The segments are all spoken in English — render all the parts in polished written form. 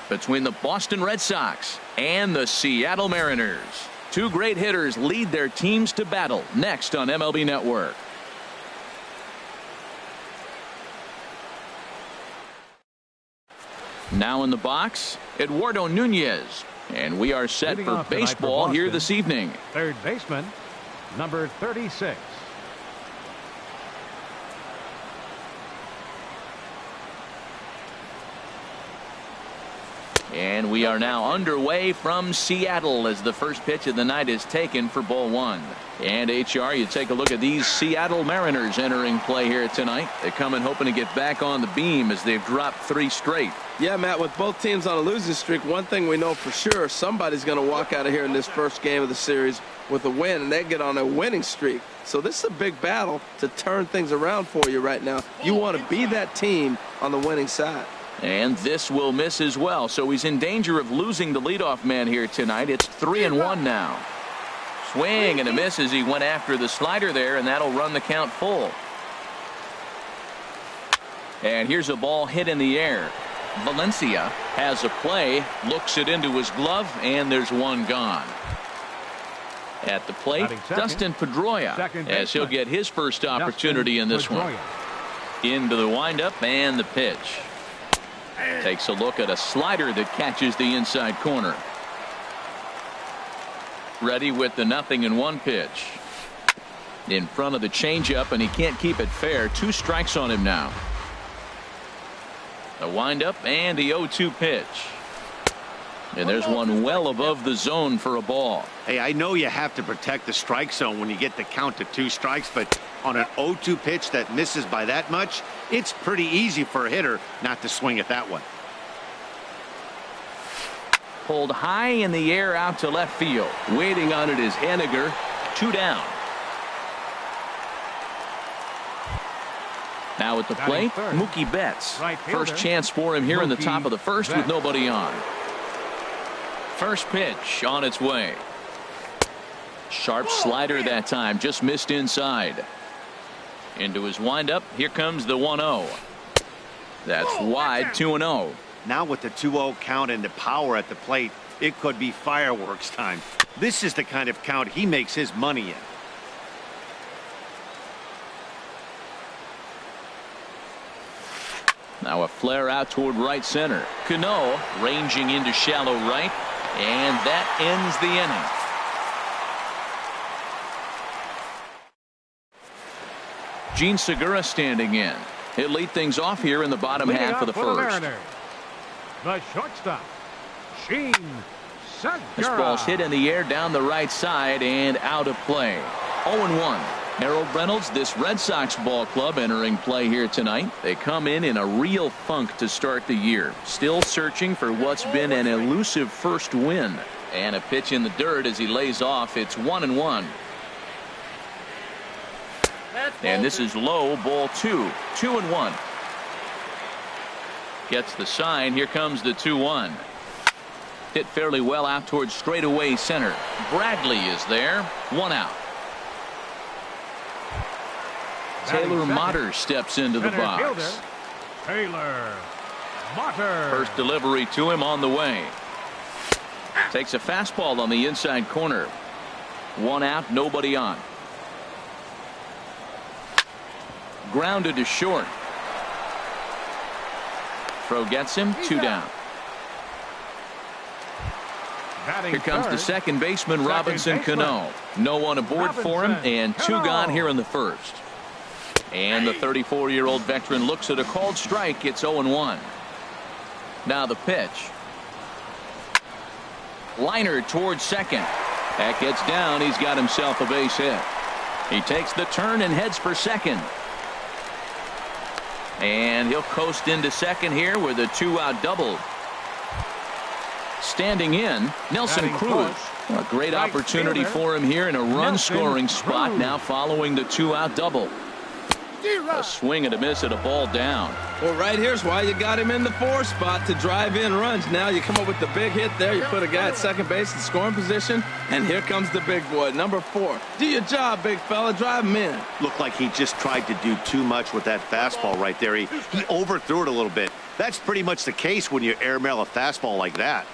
between the Boston Red Sox and the Seattle Mariners. Two great hitters lead their teams to battle next on MLB Network. Now in the box, Eduardo Nunez. And we are set for baseball here this evening. Third baseman, number 36. And we are now underway from Seattle as the first pitch of the night is taken for ball one. And HR, you take a look at these Seattle Mariners entering play here tonight. They come in hoping to get back on the beam as they've dropped 3 straight. Yeah, Matt, with both teams on a losing streak, one thing we know for sure, somebody's going to walk out of here in this first game of the series with a win, and they get on a winning streak. So this is a big battle to turn things around for you right now. You want to be that team on the winning side. And this will miss as well, so he's in danger of losing the leadoff man here tonight. It's 3-1 now. Swing and a miss as he went after the slider there, and that'll run the count full. And here's a ball hit in the air. Valencia has a play, looks it into his glove, and there's one gone. At the plate, Dustin Pedroia, as he'll get his first opportunity in this one. Into the windup and the pitch. Takes a look at a slider that catches the inside corner. Ready with the 0-1 pitch. In front of the changeup, and he can't keep it fair. 2 strikes on him now. A windup and the 0-2 pitch. And there's one well above the zone for a ball. Hey, I know you have to protect the strike zone when you get the count to 2 strikes, but on an 0-2 pitch that misses by that much, it's pretty easy for a hitter not to swing at that one. Pulled high in the air out to left field. Waiting on it is Haniger. 2 down. Now at the plate, Mookie Betts. First chance for him here in the top of the first with nobody on. First pitch on its way. Sharp slider that time, just missed inside. Into his windup, here comes the 1-0. That's wide, 2-0. Now with the 2-0 count and the power at the plate, it could be fireworks time. This is the kind of count he makes his money in. Now a flare out toward right center. Cano ranging into shallow right, and that ends the inning. Gene Segura standing in. He'll lead things off here in the bottom half of the first. The shortstop, Gene Segura. This ball's hit in the air down the right side and out of play. 0-1. Harold Reynolds, this Red Sox ball club entering play here tonight. They come in a real funk to start the year. Still searching for what's been an elusive first win. And a pitch in the dirt as he lays off. It's 1-1. And this is low, ball 2. 2-1. Gets the sign. Here comes the 2-1. Hit fairly well out towards straightaway center. Bradley is there. 1 out. Taylor Motter steps into the box. Taylor Motter. First delivery to him on the way. Takes a fastball on the inside corner. 1 out, nobody on. Grounded to short. Throw gets him. 2 down. Here comes the second baseman, Robinson Cano. No one aboard for him, and 2 gone here in the first. And the 34-year-old veteran looks at a called strike. It's 0-1. Now the pitch. Liner towards second. That gets down. He's got himself a base hit. He takes the turn and heads for second. And he'll coast into second here with a 2-out double. Standing in, Nelson Cruz. A great opportunity for him here in a run-scoring spot now following the 2-out double. A swing and a miss and a ball down. Well, right here's why you got him in the 4 spot to drive in runs. Now you come up with the big hit there. You put a guy at second base in scoring position, and here comes the big boy, number 4. Do your job, big fella. Drive him in. Looked like he just tried to do too much with that fastball right there. He overthrew it a little bit. That's pretty much the case when you airmail a fastball like that.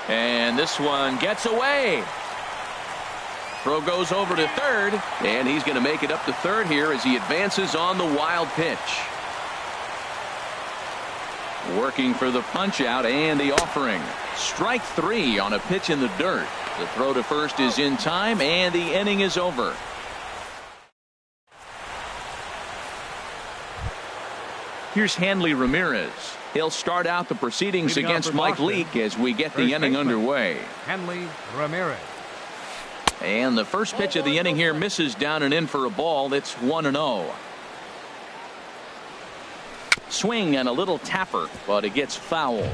And this one gets away. Throw goes over to third, and he's going to make it up to third here as he advances on the wild pitch. Working for the punch out and the offering. Strike 3 on a pitch in the dirt. The throw to first is in time, and the inning is over. Here's Hanley Ramirez. He'll start out the proceedings against Mike Leake as we get the inning underway. Hanley Ramirez. And the first pitch of the inning here misses down and in for a ball. It's 1-0. Swing and a little tapper, but it gets foul.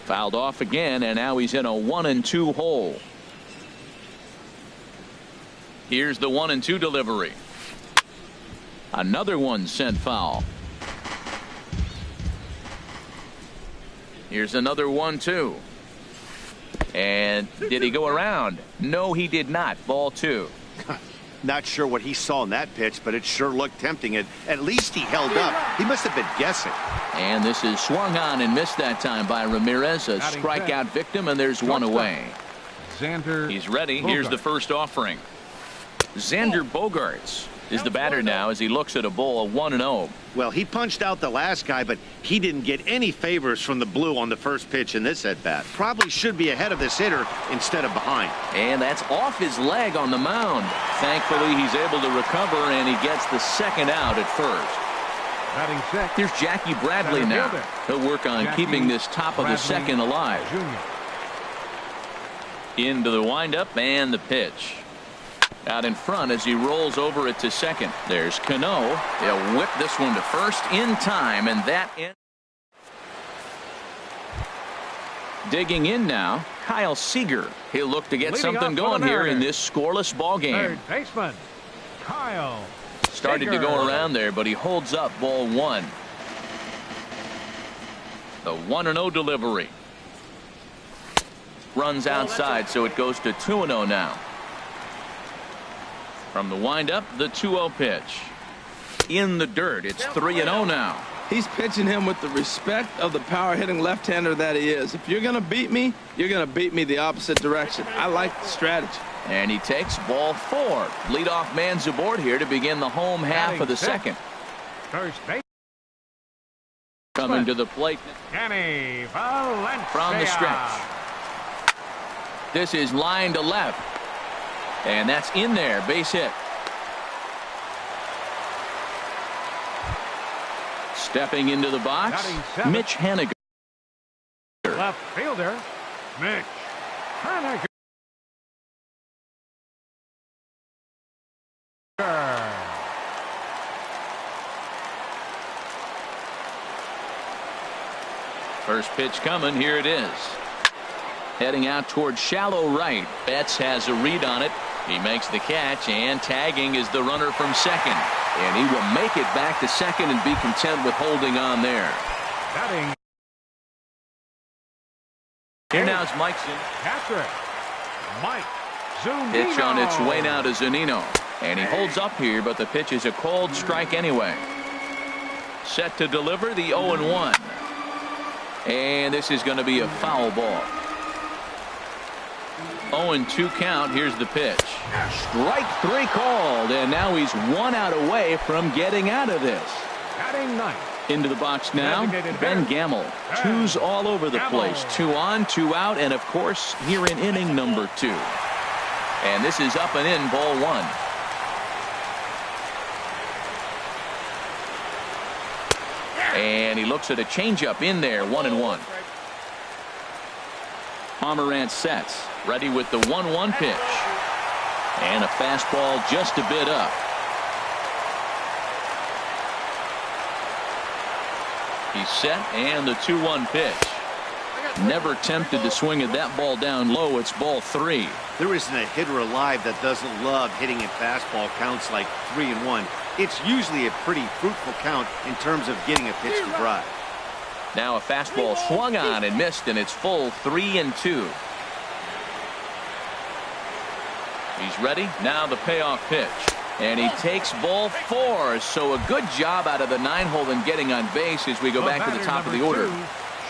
Fouled off again, and now he's in a 1-2 hole. Here's the 1-2 delivery. Another one sent foul. Here's another 1-2. And did he go around? No, he did not. Ball 2. Not sure what he saw in that pitch, but it sure looked tempting. At least he held up. He must have been guessing. And this is swung on and missed that time by Ramirez. A strikeout victim, and there's one away. He's ready. Here's the first offering. Xander Bogaerts is the batter now as he looks at a ball of 1-0. Well, he punched out the last guy, but he didn't get any favors from the blue on the first pitch in this at-bat. Probably should be ahead of this hitter instead of behind. And that's off his leg on the mound. Thankfully, he's able to recover, and he gets the second out at first. Here's Jackie Bradley now. He'll work on keeping this top of the second alive. Into the windup and the pitch. Out in front as he rolls over it to second. There's Cano. He'll whip this one to first in time, and that ends. Digging in now, Kyle Seager. He'll look to get something going here in this scoreless ball game. Third baseman Kyle Started to go around there, but he holds up ball 1. The 1-0 delivery. Runs outside, so it goes to 2-0 now. From the windup, the 2-0 pitch. In the dirt, it's 3-0 now. He's pitching him with the respect of the power-hitting left-hander that he is. If you're going to beat me, you're going to beat me the opposite direction. I like the strategy. And he takes ball 4. Leadoff man's aboard here to begin the home half of the second. First base. Coming to the plate. Danny Valencia. From the stretch. This is line to left. And that's in there. Base hit. Stepping into the box, Mitch Haniger. Left fielder, Mitch Haniger. First pitch coming. Here it is. Heading out toward shallow right. Betts has a read on it. He makes the catch, and tagging is the runner from second. And he will make it back to second and be content with holding on there. Here now is Mike Zunino. Pitch on its way now to Zunino. And he holds up here, but the pitch is a cold strike anyway. Set to deliver the 0-1. And this is going to be a foul ball. 0-2 count. Here's the pitch. Strike 3 called, and now he's 1 out away from getting out of this. Batting ninth. Into the box now, Ben Gamel. 2s all over the place. 2 on, 2 out, and of course here in inning number 2. And this is up and in, ball 1. And he looks at a changeup in there, 1-1. Pomerantz sets, ready with the 1-1 pitch. And a fastball just a bit up. He's set, and the 2-1 pitch. Never tempted to swing at that ball down low. It's ball 3. There isn't a hitter alive that doesn't love hitting at fastball counts like 3-1. It's usually a pretty fruitful count in terms of getting a pitch to drive. Now a fastball swung on and missed, and it's full 3-2. He's ready. Now the payoff pitch. And he takes ball 4. So a good job out of the 9-hole in getting on base as we go back to the top of the order.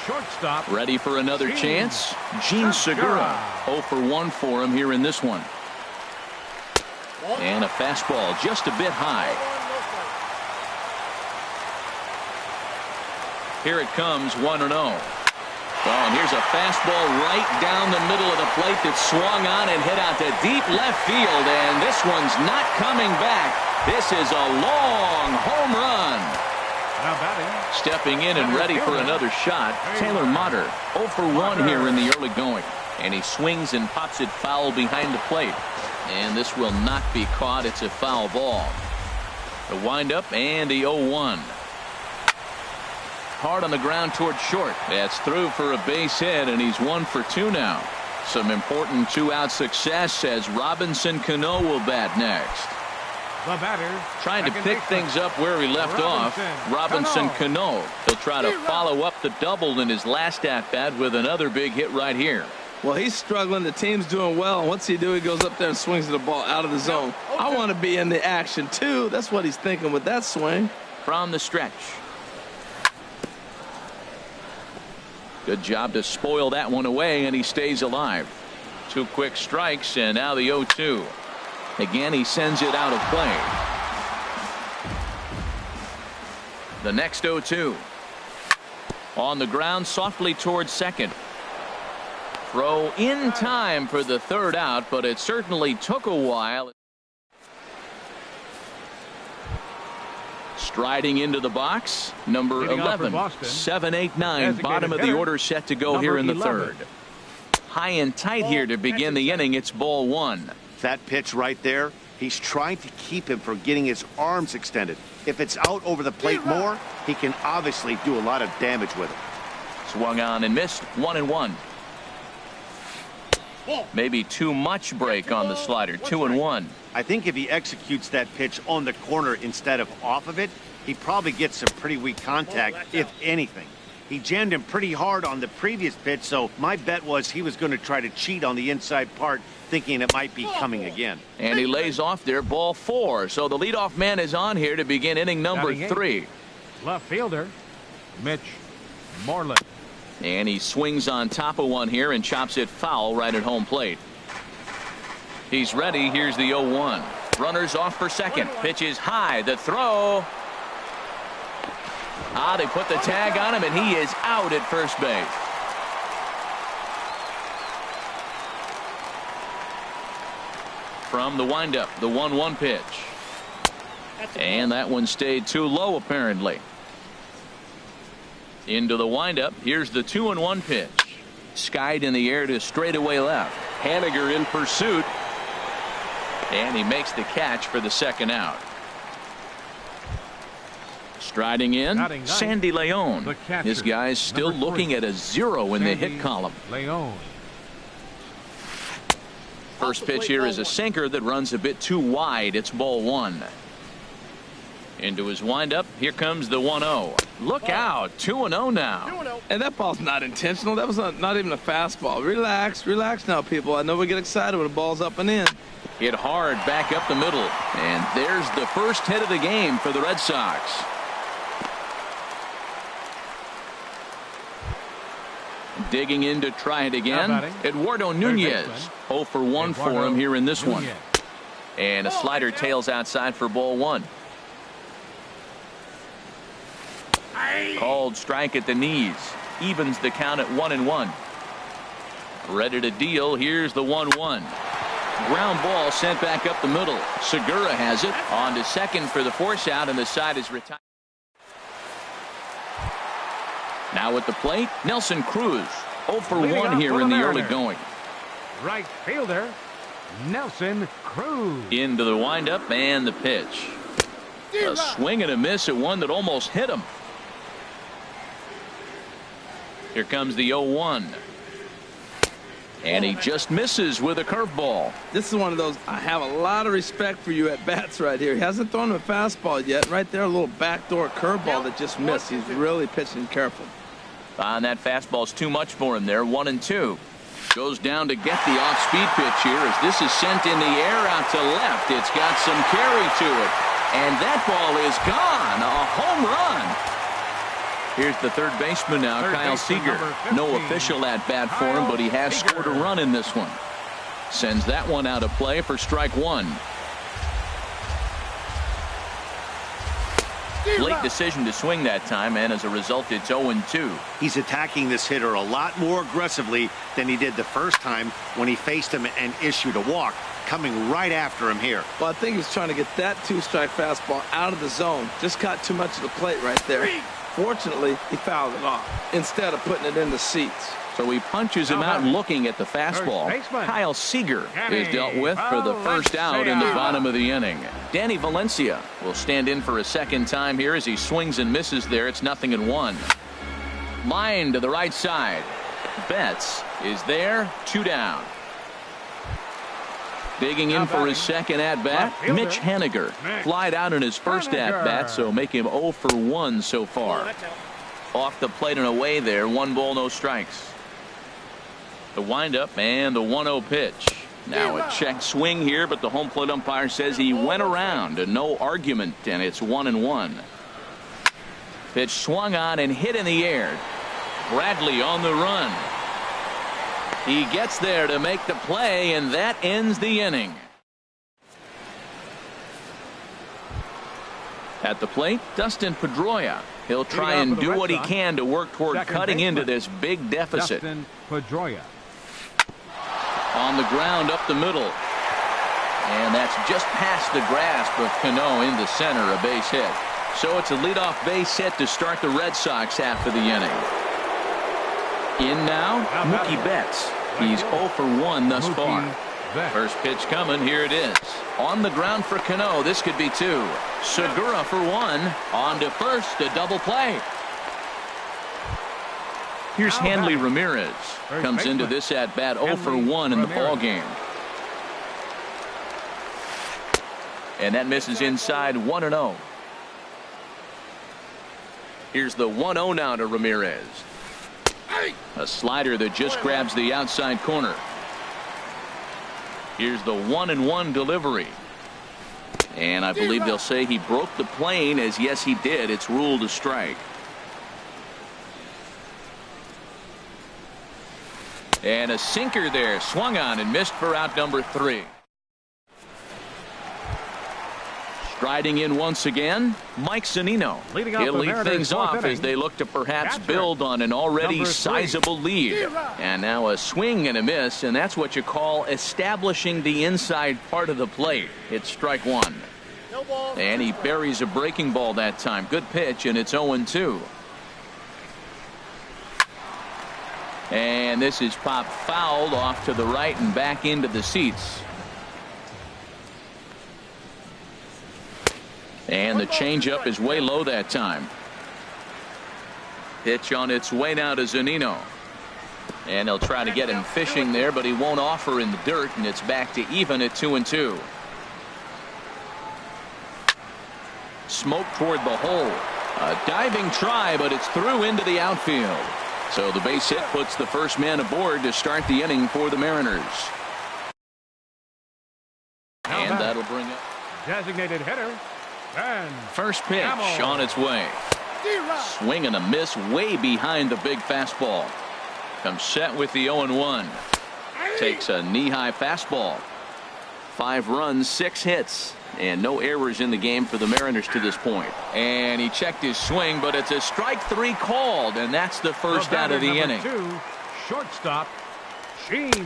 Shortstop. Ready for another chance? Jean Segura. 0 for 1 for him here in this one. And a fastball just a bit high. Here it comes, 1-0. Oh, and here's a fastball right down the middle of the plate that swung on and hit out to deep left field. And this one's not coming back. This is a long home run. Now batting. Stepping in and ready for another shot, Taylor Motter. 0 for 1 here in the early going. And he swings and pops it foul behind the plate. And this will not be caught. It's a foul ball. The windup and the 0-1. Hard on the ground toward short. That's through for a base hit, and he's 1 for 2 now. Some important 2-out success as Robinson Cano will bat next. The batter. Trying to pick things up where he left off. Robinson Cano. He'll try to follow up the double in his last at-bat with another big hit right here. Well, he's struggling. The team's doing well. What's he do? He goes up there and swings the ball out of the zone. I want to be in the action, too. That's what he's thinking with that swing. From the stretch. Good job to spoil that one away, and he stays alive. 2 quick strikes, and now the 0-2. Again, he sends it out of play. The next 0-2. On the ground, softly towards second. Throw in time for the 3rd out, but it certainly took a while. Striding into the box, number 11. 7-8-9, bottom of the order set to go here in the 3rd. High and tight here to begin the inning. It's ball 1. That pitch right there, he's trying to keep him from getting his arms extended. If it's out over the plate more, he can obviously do a lot of damage with it. Swung on and missed. 1-1. Maybe too much break on the slider. 2-1. I think if he executes that pitch on the corner instead of off of it, he probably gets some pretty weak contact, if anything. He jammed him pretty hard on the previous pitch, so my bet was he was going to try to cheat on the inside part, thinking it might be coming again. And he lays off there, ball 4. So the leadoff man is on here to begin inning number 3. Left fielder, Mitch Moreland. And he swings on top of one here and chops it foul right at home plate. He's ready. Here's the 0-1. Runners off for second. Pitch is high. The throw. They put the tag on him, and he is out at first base. From the windup, the 1-1 pitch. And that one stayed too low, apparently. Into the windup. Here's the 2-1 pitch. Skied in the air to straightaway left. Haniger in pursuit. And he makes the catch for the 2nd out. Striding in, Sandy Leon. His guys still looking at a 0 in the hit column. Leon. First pitch here is a sinker that runs a bit too wide. It's ball 1. Into his windup. Here comes the 1-0. Look out. 2-0 now. And that ball's not intentional. That was not even a fastball. Relax now, people. I know we get excited when the ball's up and in. Hit hard back up the middle. And there's the first hit of the game for the Red Sox. Digging in to try it again. Eduardo Nunez. 0 for 1 for him here in this one. And a slider tails outside for ball 1. Called strike at the knees. Evens the count at 1-1. Ready to deal. Here's the 1-1. Ground ball sent back up the middle. Segura has it. On to second for the force out, and the side is retired. Now at the plate, Nelson Cruz. 0 for 1 here in the early going. Right fielder, Nelson Cruz. Into the windup and the pitch. A swing and a miss at one that almost hit him. Here comes the 0-1. And he just misses with a curveball. This is one of those, I have a lot of respect for you at bats right here. He hasn't thrown him a fastball yet. Right there, a little backdoor curveball that just missed. He's really pitching careful. And that fastball's too much for him there. 1-2. Goes down to get the off-speed pitch here as this is sent in the air out to left. It's got some carry to it. And that ball is gone. A home run. Here's the third baseman now, Kyle Seager. No official at-bat for him, but he has scored a run in this one. Sends that one out of play for strike one. Late decision to swing that time, and as a result, it's 0-2. He's attacking this hitter a lot more aggressively than he did the first time when he faced him and issued a walk, coming right after him here. Well, I think he's trying to get that two-strike fastball out of the zone. Just caught too much of the plate right there. Fortunately, he fouled it off instead of putting it in the seats. So he punches him out looking at the fastball. Kyle Seager is dealt with for the first out in the bottom of the inning. Danny Valencia will stand in for a second time here as he swings and misses there. It's 0-1. Line to the right side. Betts is there, 2 down. Digging in for his second at-bat, Mitch Haniger. Flied out in his first at-bat, so make him 0 for 1 so far. Off the plate and away there, 1 ball, no strikes. The windup and the 1-0 pitch. Now a check swing here, but the home plate umpire says he went around and no argument, and it's 1-1. Pitch swung on and hit in the air. Bradley on the run. He gets there to make the play, and that ends the inning. At the plate, Dustin Pedroia. He'll try and do what he can to work toward cutting into this big deficit. Dustin Pedroia. On the ground up the middle. And that's just past the grasp of Cano in the center, a base hit. So it's a leadoff base hit to start the Red Sox half of the inning. In now, Mookie Betts. He's 0 for 1 thus far. First pitch coming. Here it is. On the ground for Cano. This could be 2. Segura for 1. On to first. A double play. Here's Hanley Ramirez. Comes into this at bat 0 for 1 in the ball game. And that misses inside. 1-0. Here's the 1-0 now to Ramirez. A slider that just grabs the outside corner. Here's the 1-1 delivery. And I believe they'll say he broke the plane, as yes he did. It's ruled a strike. And a sinker there, swung on and missed for out number 3. Striding in once again, Mike Zunino. He'll lead things off as they look to perhaps build on an already sizable lead. And now a swing and a miss, and that's what you call establishing the inside part of the plate. It's strike 1. And he buries a breaking ball that time. Good pitch, and it's 0-2. And this is popped fouled off to the right and back into the seats. And the changeup is way low that time. Pitch on its way now to Zunino. And he'll try to get him fishing there, but he won't offer in the dirt, and it's back to even at 2-2. Smoke toward the hole. A diving try, but it's through into the outfield. So the base hit puts the first man aboard to start the inning for the Mariners. And that'll bring up Designated hitter. first pitch on its way. Swing and a miss way behind the big fastball. Comes set with the 0-1. Takes a knee-high fastball. 5 runs, 6 hits, and no errors in the game for the Mariners to this point. And he checked his swing, but it's a strike 3 called, and that's the first out of the inning. 2, shortstop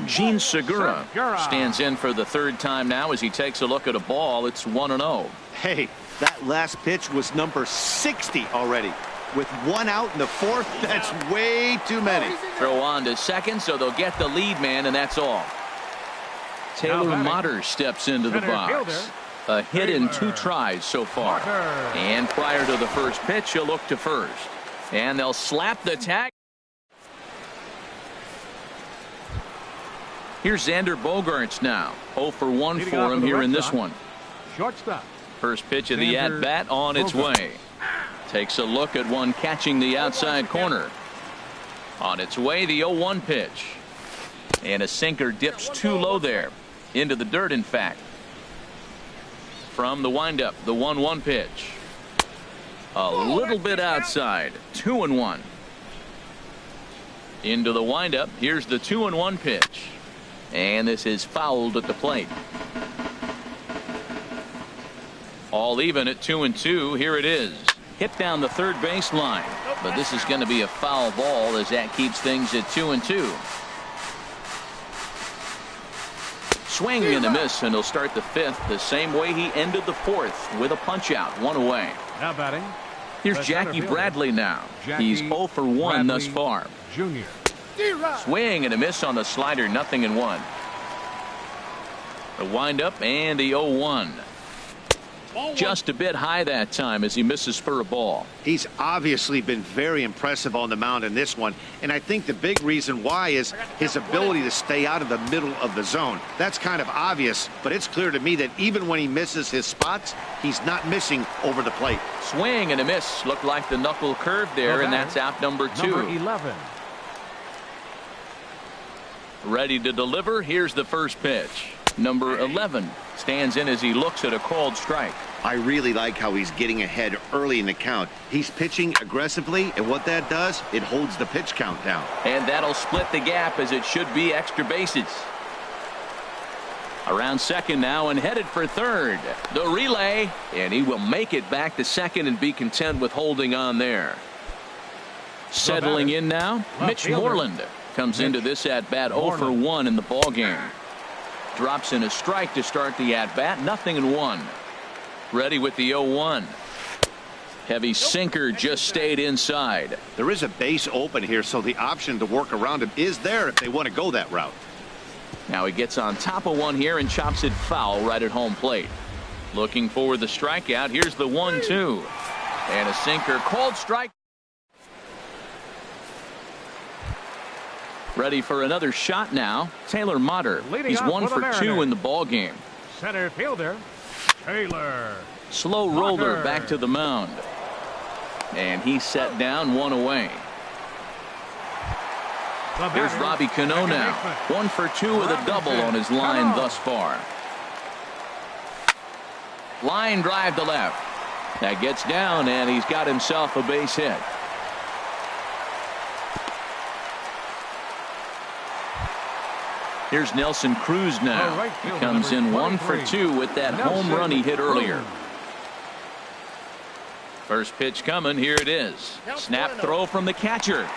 Jean Segura stands in for the 3rd time now as he takes a look at a ball. It's 1-0. Hey, that last pitch was number 60 already. With 1 out in the 4th, that's way too many. Throw on to second, so they'll get the lead man, and that's all. Taylor Motter steps into the box. A hit in 2 tries so far. And prior to the first pitch, he'll look to first. And they'll slap the tag. Here's Xander Bogaerts now. 0 for 1 Leading for off him for the here Red in this Sox, one. Shortstop. First pitch of the Xander at-bat on its Bogaerts. way. Takes a look at one catching the outside corner. On its way, the 0-1 pitch. And a sinker dips too low there. Into the dirt, in fact. From the windup, the 1-1 pitch. A little bit outside. 2-1. Into the windup. Here's the 2-1 pitch. And this is fouled at the plate. All even at 2-2. Here it is. Hit down the third baseline. But this is going to be a foul ball as that keeps things at 2-2. Swing and a miss, and he'll start the fifth the same way he ended the fourth with a punch out. 1 away. Now batting. Here's the Jackie center fielder. Bradley now. Jackie He's 0 for 1 thus Bradley far. Jr. Swing and a miss on the slider. 0-1. The windup and the 0-1. Just a bit high that time as he misses for a ball. He's obviously been very impressive on the mound in this one, and I think the big reason why is his ability to stay out of the middle of the zone. That's kind of obvious, but it's clear to me that even when he misses his spots, he's not missing over the plate. Swing and a miss. Looked like the knuckle curve there, and that's out number 2. Number 11. Ready to deliver. Here's the first pitch. Number 11 stands in as he looks at a called strike. I really like how he's getting ahead early in the count. He's pitching aggressively, and what that does, it holds the pitch count down. And that'll split the gap as it should be extra bases. Around second now and headed for third. The relay, and he will make it back to second and be content with holding on there. Settling in now, Mitch Moreland comes into this at-bat 0 for 1 in the ball game. Drops in a strike to start the at-bat. 0-1. Ready with the 0-1. Heavy sinker just stayed inside. There is a base open here, so the option to work around him is there if they want to go that route. Now he gets on top of one here and chops it foul right at home plate. Looking for the strikeout. Here's the 1-2. And a sinker. Called strike. Ready for another shot now. Taylor Motter. He's 1 for 2 in the ball game. Center fielder Taylor. Slow roller back to the mound. And he's set down 1 away. Here's Robbie Cano now. 1 for 2 with a double on his line thus far. Line drive to left. That gets down, and he's got himself a base hit. Here's Nelson Cruz now. He comes in 1 for 2 with that home run he hit earlier. First pitch coming. Here it is. Snap throw from the catcher.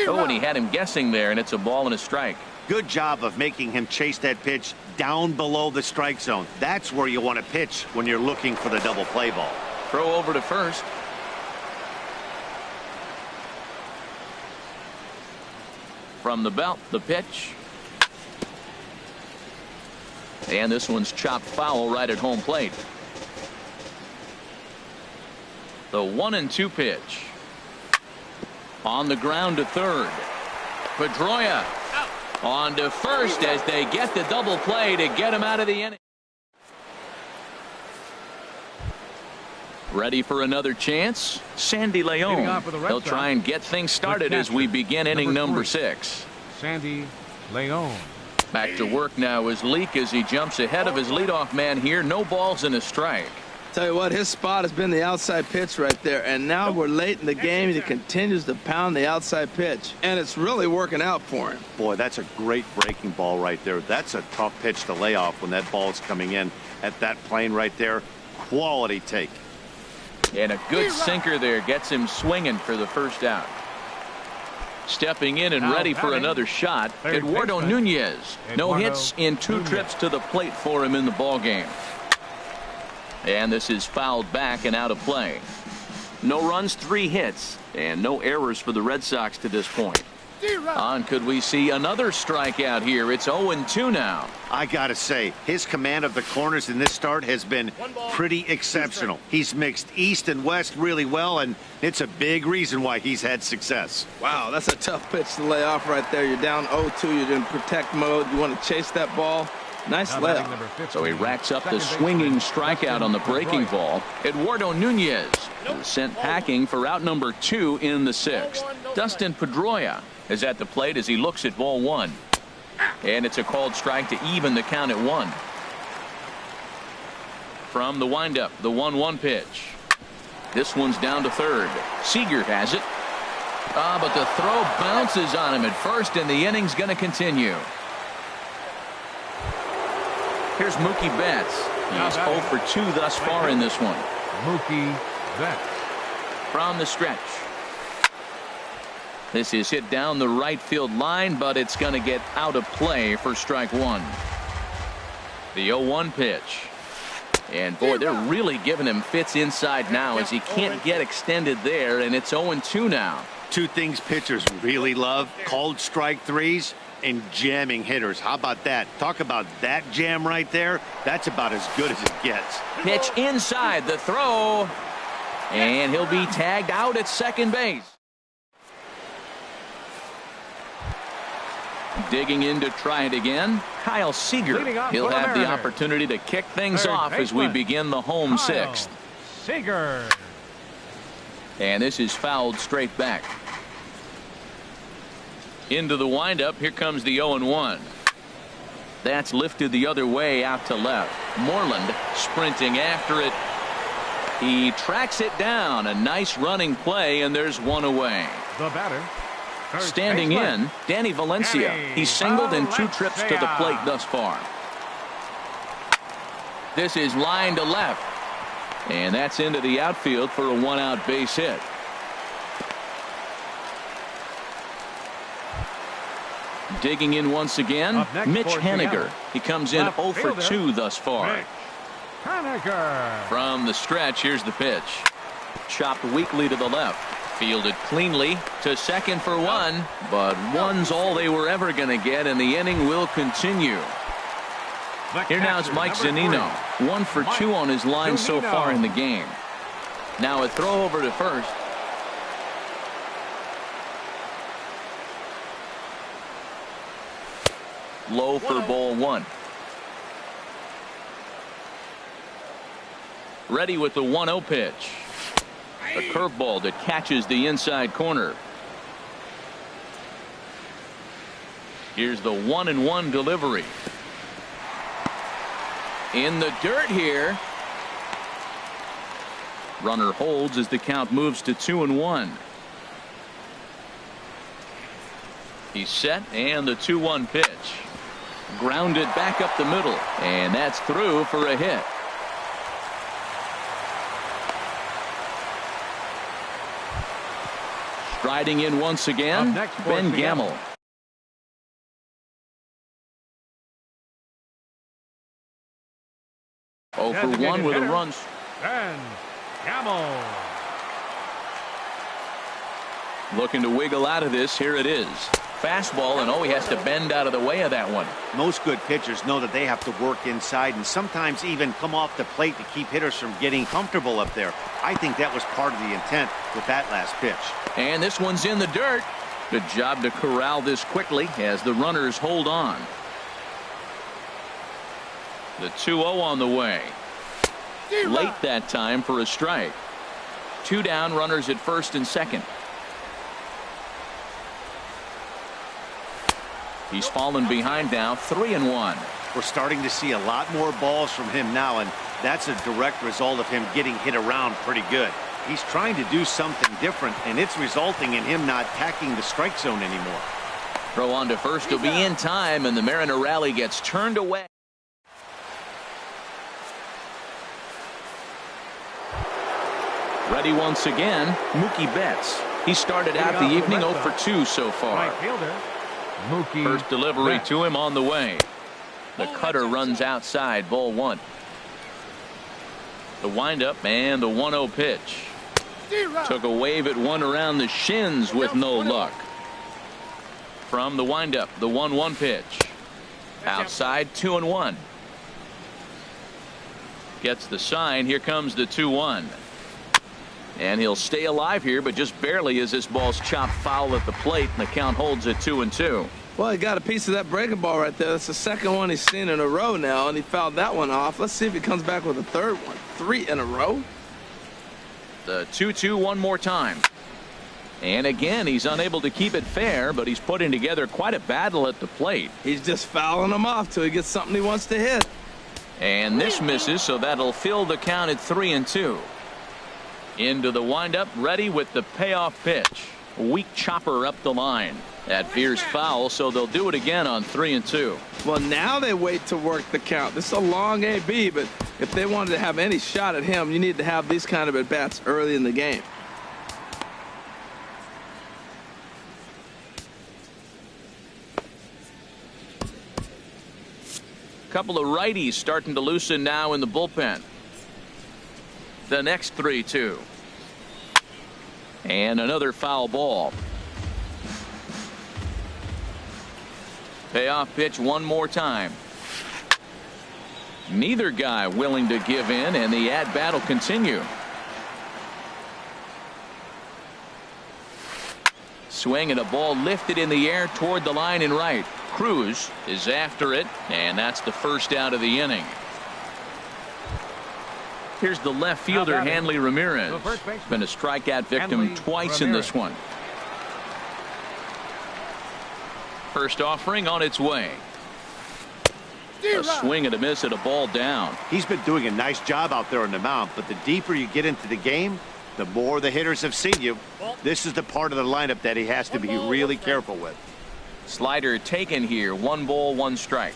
Oh, and he had him guessing there, and it's a ball and a strike. Good job of making him chase that pitch down below the strike zone. That's where you want to pitch when you're looking for the double play ball. Throw over to first. From the belt, the pitch. And this one's chopped foul right at home plate. The 1-2 pitch. On the ground to third. Pedroia on to first as they get the double play to get him out of the inning. Ready for another chance. Sandy Leon. He'll try and get things started as we begin inning number 6. Sandy Leon. Back to work now is Leake as he jumps ahead of his leadoff man here. No balls and a strike. Tell you what, his spot has been the outside pitch right there, and now we're late in the game. He continues to pound the outside pitch, and it's really working out for him. Boy, that's a great breaking ball right there. That's a tough pitch to lay off when that ball's coming in at that plane right there. Quality take. And a good sinker there gets him swinging for the first out. Stepping in and ready for another shot, Eduardo Nunez. No hits in 2 trips to the plate for him in the ball game. And this is fouled back and out of play. No runs, 3 hits, and no errors for the Red Sox to this point. Could we see another strikeout here? It's 0-2 now. I gotta say, his command of the corners in this start has been pretty exceptional. He's mixed east and west really well, and it's a big reason why he's had success. Wow, that's a tough pitch to lay off right there. You're down 0-2. You're in protect mode. You want to chase that ball. Nice layup. So he racks up the swinging strikeout on the breaking ball. Eduardo Nunez is sent packing for out number 2 in the 6th. Dustin Pedroia is at the plate as he looks at ball 1. And it's a called strike to even the count at 1. From the windup, the 1-1 pitch. This one's down to third. Seager has it. But the throw bounces on him at first, and the inning's going to continue. Here's Mookie Betts. He's 0 for 2 thus far in this one. Mookie Betts. From the stretch. This is hit down the right field line, but it's going to get out of play for strike 1. The 0-1 pitch. And boy, they're really giving him fits inside now as he can't get extended there, and it's 0-2 now. Two things pitchers really love: called strike threes and jamming hitters. How about that? Talk about that jam right there. That's about as good as it gets. Pitch inside, the throw, and he'll be tagged out at second base. Digging in to try it again, Kyle Seager. He'll have the opportunity to kick things off as we begin the home 6th. Seager. And this is fouled straight back. Into the windup, here comes the 0-1. That's lifted the other way out to left. Moreland sprinting after it. He tracks it down. A nice running play, and there's one away. The batter. Standing in, Danny Valencia. He's singled in 2 trips to the plate thus far. This is line to left. And that's into the outfield for a 1-out base hit. Digging in once again, Mitch Haniger. He comes in 0 for 2 thus far. Haniger. From the stretch, here's the pitch. Chopped weakly to the left. Fielded cleanly to second for 1, but 1's all they were ever going to get, and the inning will continue. Here now is Mike Zunino. 1 for 2 on his line so far in the game. Now a throw over to first. Low for ball 1. Ready with the 1-0 pitch. A curveball that catches the inside corner. Here's the 1-1 delivery. In the dirt here. Runner holds as the count moves to 2-1. He's set, and the 2-1 pitch. Grounded back up the middle, and that's through for a hit. Striding in once again, Ben Gamel. Oh for 1 with a run. Ben Gamel. Looking to wiggle out of this. Here it is. Fastball, and he has to bend out of the way of that one. Most good pitchers know that they have to work inside and sometimes even come off the plate to keep hitters from getting comfortable up there. I think that was part of the intent with that last pitch. And this one's in the dirt. Good job to corral this quickly as the runners hold on. The 2-0 on the way. Late that time for a strike. 2 down, runners at first and second. He's fallen behind now, 3-1. We're starting to see a lot more balls from him now, and that's a direct result of him getting hit around pretty good. He's trying to do something different, and it's resulting in him not attacking the strike zone anymore. Throw on to first will be in time, and the Mariner rally gets turned away. Ready once again, Mookie Betts. He started out the evening 0 for 2 so far. Right fielder, Mookie First delivery Betts. to him on the way. The cutter runs outside, ball 1. The windup and the 1-0 pitch. Took a wave at one around the shins with no luck. From the windup, the 1-1 pitch. Outside, 2-1. Gets the sign. Here comes the 2-1. And he'll stay alive here, but just barely as this ball's chopped foul at the plate, and the count holds at 2-2. Well, he got a piece of that breaking ball right there. That's the second one he's seen in a row now, and he fouled that one off. Let's see if he comes back with a third one. 3 in a row. The 2-2 one more time. And again, he's unable to keep it fair, but he's putting together quite a battle at the plate. He's just fouling them off till he gets something he wants to hit. And this misses, so that'll fill the count at 3-2. Into the windup, ready with the payoff pitch. A weak chopper up the line. That veers foul, so they'll do it again on 3-2. Well, now they wait to work the count. This is a long AB, but if they wanted to have any shot at him, you need to have these kind of at-bats early in the game. Couple of righties starting to loosen now in the bullpen. The next 3-2. And another foul ball. Payoff pitch one more time. Neither guy willing to give in, and the at-bat will continue. Swing and a ball lifted in the air toward the line and right. Cruz is after it, and that's the first out of the inning. Here's the left fielder, Hanley Ramirez. Been a strikeout victim twice in this one. First offering on its way. A swing and a miss at a ball down. He's been doing a nice job out there on the mound, but the deeper you get into the game, the more the hitters have seen you. This is the part of the lineup that he has to be really careful with. Slider taken here. 1 ball, 1 strike.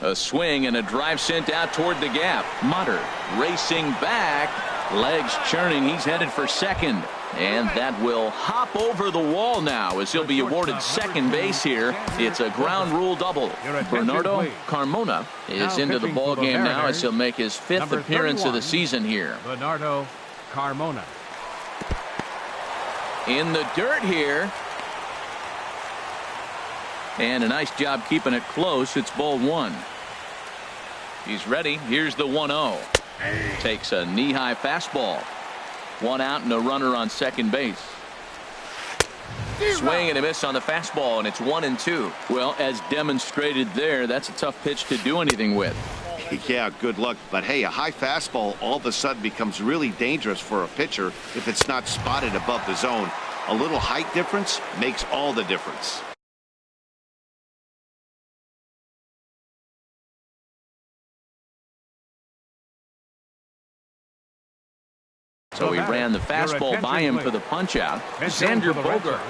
A swing and a drive sent out toward the gap. Mutter racing back. Legs churning. He's headed for second. And that will hop over the wall now as he'll be awarded second base here. It's a ground rule double. Bernardo Carmona is into the ball game now as he'll make his 5th appearance of the season here. Bernardo Carmona. In the dirt here. And a nice job keeping it close. It's ball 1. He's ready. Here's the 1-0. Takes a knee-high fastball. 1 out and a runner on second base. Swing and a miss on the fastball, and it's 1-2. Well, as demonstrated there, that's a tough pitch to do anything with. Yeah, good luck. But hey, a high fastball all of a sudden becomes really dangerous for a pitcher if it's not spotted above the zone. A little height difference makes all the difference. So he ran the fastball by him for the punch out. Xander Bogaerts.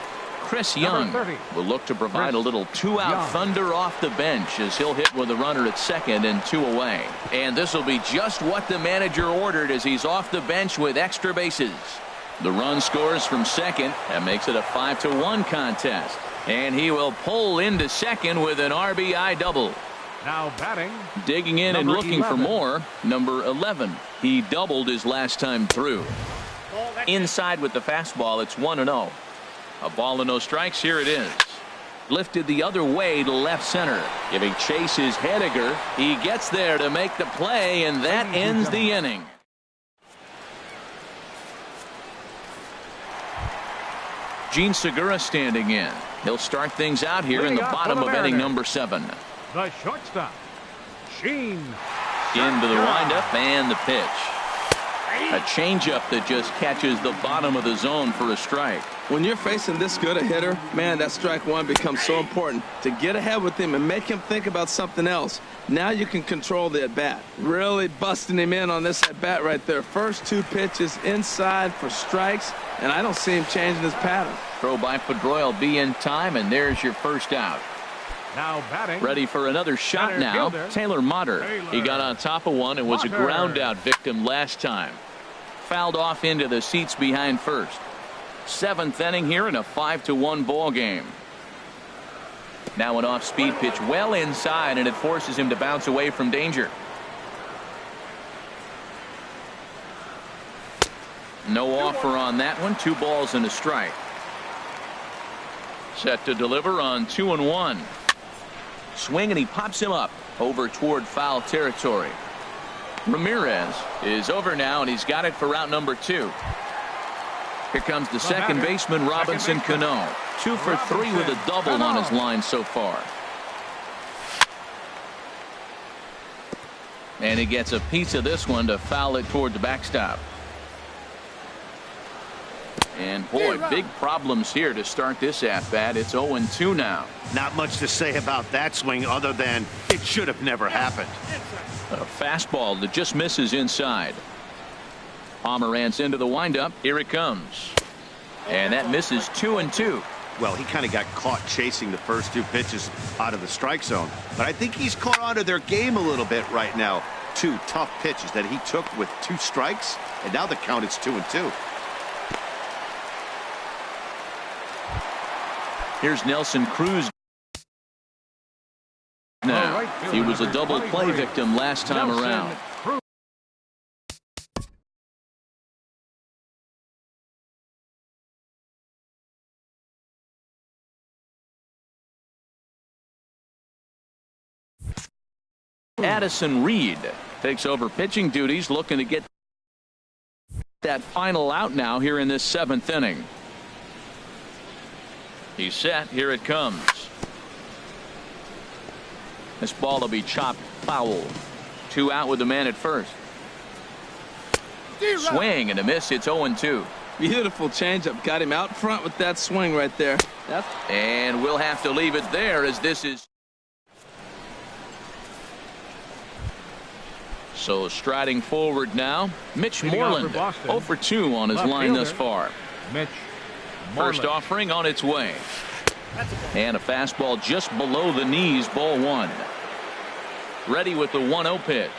Chris Young will look to provide a little 2-out thunder off the bench as he'll hit with a runner at second and 2 away. And this will be just what the manager ordered as he's off the bench with extra bases. The run scores from second and makes it a 5-1 contest. And he will pull into second with an RBI double. Now batting. Digging in and looking for more. Number 11. He doubled his last time through. Inside with the fastball. It's 1-0. A ball and no strikes. Here it is. Lifted the other way to left center. Giving chase is Hediger. He gets there to make the play, and that ends the inning. Gene Segura standing in. He'll start things out here in the bottom of inning number 7. The shortstop, Gene. Into the windup and the pitch. A changeup that just catches the bottom of the zone for a strike. When you're facing this good a hitter, man, that strike one becomes so important to get ahead with him and make him think about something else. Now you can control the at-bat. Really busting him in on this at-bat right there. First 2 pitches inside for strikes, and I don't see him changing his pattern. Throw by Pedroia will be in time, and there's your first out. Now batting. Ready for another shot now. Taylor Motter. He got on top of one and was a ground out victim last time. Fouled off into the seats behind first. 7th inning here in a 5-1 ball game. Now an off-speed pitch well inside, and it forces him to bounce away from danger. No offer on that one. 2 balls and a strike. Set to deliver on 2-1. Swing, and he pops him up over toward foul territory. Ramirez is over now, and he's got it for route number 2. Here comes the second baseman, Robinson Cano. 2 for 3 with a double on his line so far. And he gets a piece of this one to foul it toward the backstop. And boy, big problems here to start this at-bat. It's 0-2 now. Not much to say about that swing other than it should have never happened. A fastball that just misses inside. Pomeranz into the windup. Here it comes. And that misses 2-2. Well, he kind of got caught chasing the first 2 pitches out of the strike zone. But I think he's caught onto their game a little bit right now. 2 tough pitches that he took with 2 strikes, and now the count is 2-2. Here's Nelson Cruz. Now, he was a double play victim last time around. Addison Reed takes over pitching duties, looking to get that final out now here in this 7th inning. He's set. Here it comes. This ball will be chopped foul. 2 out with the man at first. Swing and a miss. It's 0-2. Beautiful changeup. Got him out front with that swing right there. And we'll have to leave it there, as this is. So striding forward now, Mitch Moreland. 0 for 2 on his line thus far. Mitch First offering on its way. And a fastball just below the knees, ball 1. Ready with the 1-0 pitch.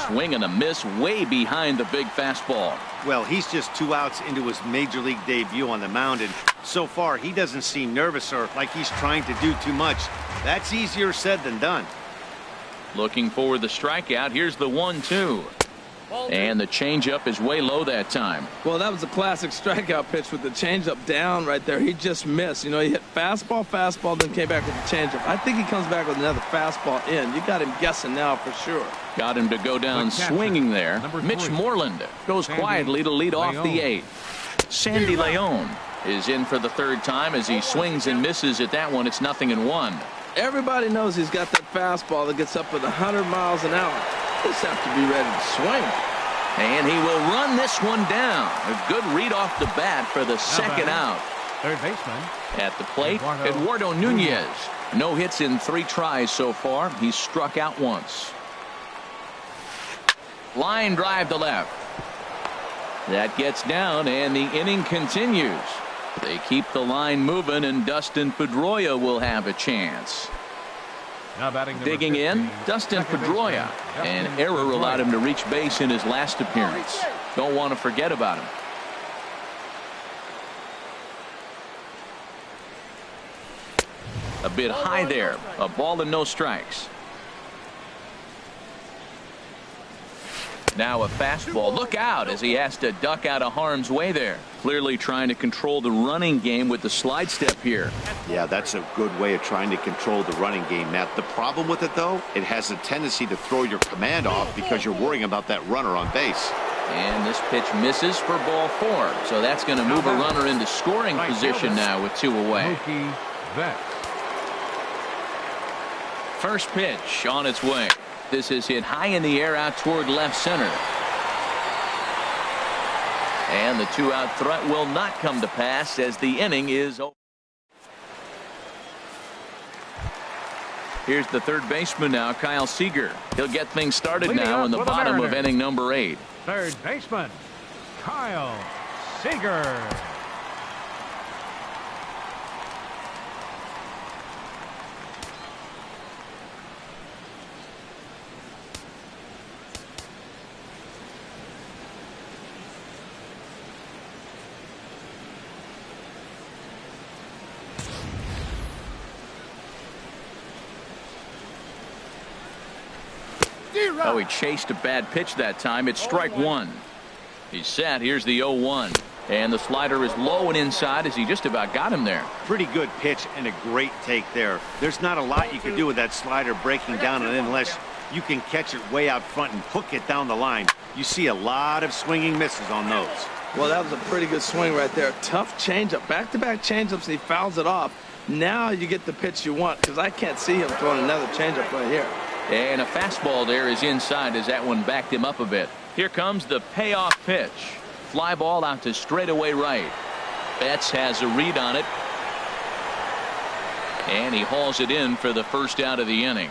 Swing and a miss way behind the big fastball. Well, he's just 2 outs into his major league debut on the mound, and so far he doesn't seem nervous or like he's trying to do too much. That's easier said than done. Looking for the strikeout. Here's the 1-2. And the changeup is way low that time. Well, that was a classic strikeout pitch with the changeup down right there. He just missed. You know, he hit fastball, then came back with the changeup. I think he comes back with another fastball in. You got him guessing now for sure. Got him to go down swinging there. Mitch Moreland goes quietly to lead off the 8th. Sandy Leon is in for the 3rd time as he swings and misses at that one. It's 0-1. Everybody knows he's got that fastball that gets up at 100 miles an hour. Just have to be ready to swing. And he will run this one down. A good read off the bat for the 2nd out. Third baseman. At the plate, Eduardo Nunez. No hits in 3 tries so far. He's struck out once. Line drive to left. That gets down, and the inning continues. They keep the line moving, and Dustin Pedroia will have a chance. Now batting digging 15, in, Dustin Pedroia. An error allowed him to reach base in his last appearance. Don't want to forget about him. A bit high there. A ball and no strikes. Now a fastball. Look out as he has to duck out of harm's way there. Clearly trying to control the running game with the slide step here. Yeah, that's a good way of trying to control the running game, Matt. The problem with it, though, it has a tendency to throw your command off because you're worrying about that runner on base. And this pitch misses for ball 4. So that's going to move a runner into scoring position now with 2 away. First pitch on its way. This is hit high in the air out toward left center. And the 2-out threat will not come to pass as the inning is over. Here's the third baseman now, Kyle Seager. He'll get things started now in the bottom of inning number 8. Third baseman, Kyle Seager. Oh, he chased a bad pitch that time. It's strike 1. He's set. Here's the 0-1. And the slider is low and inside as he just about got him there. Pretty good pitch and a great take there. There's not a lot you can do with that slider breaking down and unless you can catch it way out front and hook it down the line. You see a lot of swinging misses on those. Well, that was a pretty good swing right there. Tough changeup. Back-to-back changeups, and he fouls it off. Now you get the pitch you want because I can't see him throwing another changeup right here. And a fastball there is inside as that one backed him up a bit. Here comes the payoff pitch. Fly ball out to straightaway right. Betts has a read on it. And he hauls it in for the first out of the inning.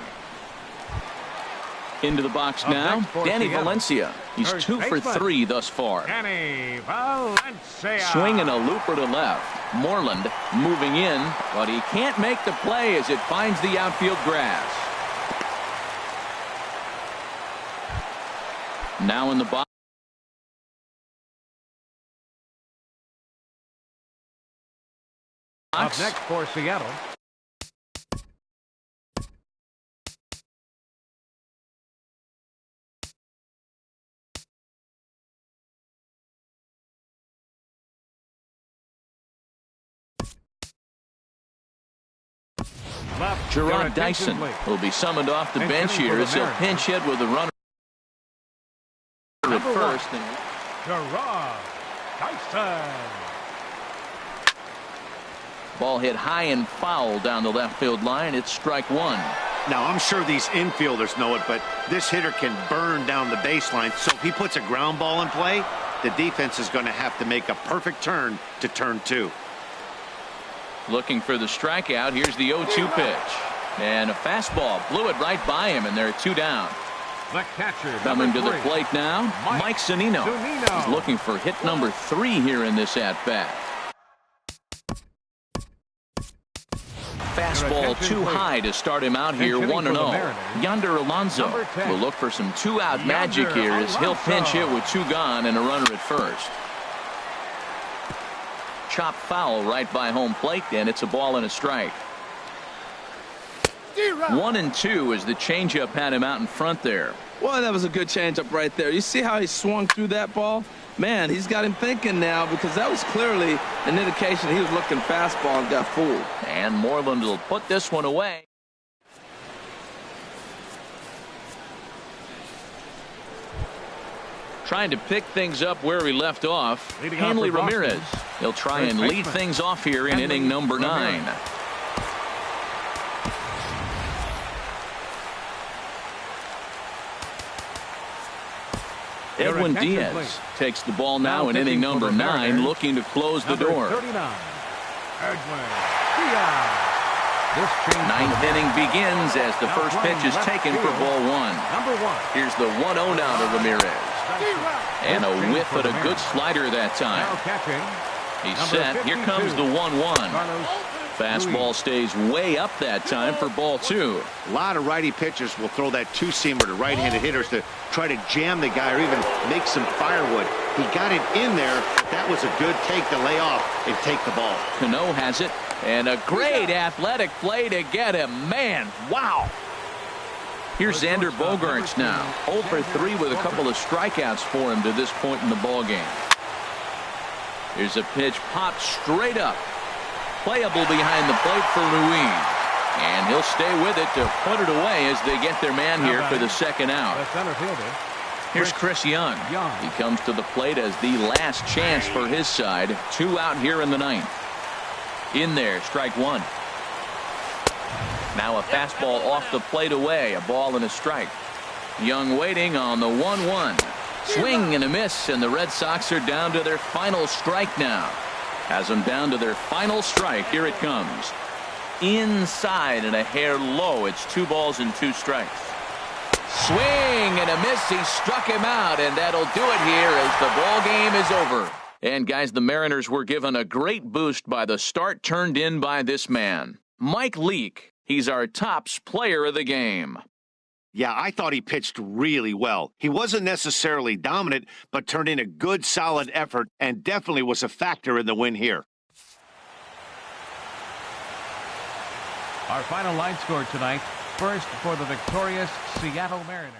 Into the box now, Danny Valencia. He's 2 for 3 thus far. Danny Valencia. Swinging a looper to left. Moreland moving in, but he can't make the play as it finds the outfield grass. Now in the box. Up next for Seattle. Gerard Dyson will be summoned off the bench here as he'll pinch hit with a runner at first. Gerard Dyson. Ball hit high and foul down the left field line. It's strike one. Now, I'm sure these infielders know it, but this hitter can burn down the baseline. So if he puts a ground ball in play, the defense is going to have to make a perfect turn to turn two. Looking for the strikeout. Here's the 0-2 pitch. And a fastball. Blew it right by him, and there are 2 down. The catcher, coming to the plate now, Mike Zunino. He's looking for hit number 3 here in this at-bat. Fastball too high to start him out here, 1-0. Yonder Alonso will look for some 2-out magic here as he'll pinch hit with 2 gone and a runner at first. Chop foul right by home plate, and it's a ball and a strike. 1-2 as the changeup had him out in front there. Well, that was a good changeup right there. You see how he swung through that ball? Man, he's got him thinking now because that was clearly an indication he was looking fastball and got fooled. And Moreland will put this one away. Trying to pick things up where he left off. Hanley Ramirez. He'll try and lead things off here in inning number 9. Edwin Diaz takes the ball now in inning number 9, looking to close the door. 39, Edwin Diaz. This 9th inning begins as the first pitch is taken for ball 1. Here's the 1-0 now to Ramirez. And a whiff at a good slider that time. He's set. Here comes the 1-1. Fastball stays way up that time for ball 2. A lot of righty pitchers will throw that two-seamer to right-handed hitters to try to jam the guy or even make some firewood. He got it in there, but that was a good take to lay off and take the ball. Cano has it, and a great athletic play to get him. Man, wow. Here's Xander Bogaerts now. 0 for 3 with a couple of strikeouts for him to this point in the ballgame. Here's a pitch popped straight up. Playable behind the plate for Ruiz. And he'll stay with it to put it away as they get their man here for the second out. Here's Chris Young. He comes to the plate as the last chance for his side. 2 out here in the 9th. In there, strike 1. Now a fastball off the plate away. A ball and a strike. Young waiting on the 1-1. Swing and a miss, and the Red Sox are down to their final strike now. Has them down to their final strike. Here it comes. Inside and a hair low. It's 2 balls and 2 strikes. Swing and a miss. He struck him out, and that'll do it here as the ball game is over. And guys, the Mariners were given a great boost by the start turned in by this man, Mike Leake. He's our tops player of the game. Yeah, I thought he pitched really well. He wasn't necessarily dominant, but turned in a good, solid effort and definitely was a factor in the win here. Our final line score tonight. First for the victorious Seattle Mariners.